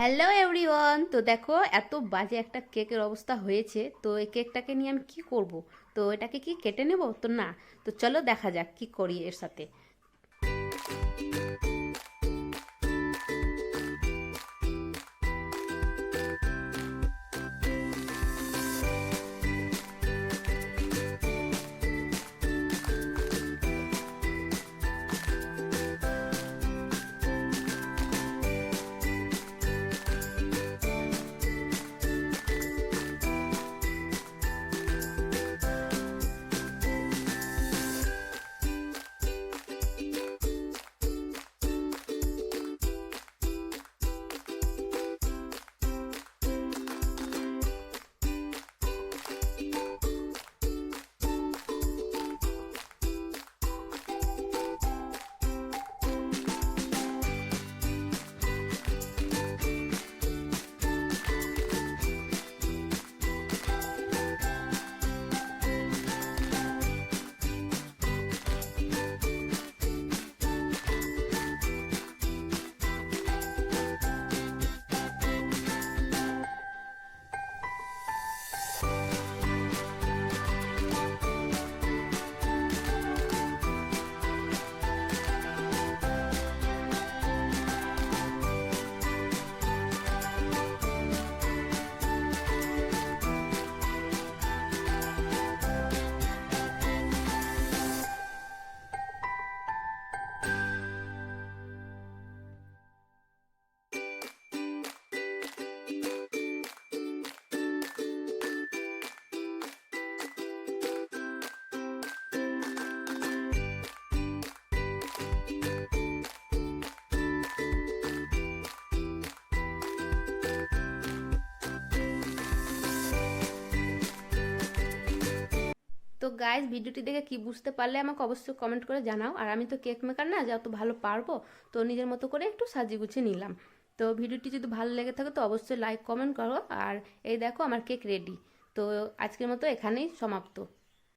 Hello everyone, তো দেখো এত বাজে একটা কেকের অবস্থা হয়েছে। তো এই কেকটাকে নিয়ে আমি কি করব? তো এটাকে কি কেটে নেব? তো না, তো চলো দেখা যাক কি করি এর সাথে। তো গাইজ, ভিডিওটি দেখে কি বুঝতে পারলে আমাকে অবশ্যই কমেন্ট করে জানাও। আর আমি তো কেক মেকার না যে অত ভালো পারবো, তো নিজের মতো করে একটু সাজিয়ে গুছিয়ে নিলাম। তো ভিডিওটি যদি ভালো লেগে থাকে তো অবশ্যই লাইক কমেন্ট করো। আর এই দেখো আমার কেক রেডি। তো আজকের মতো এখানেই সমাপ্ত।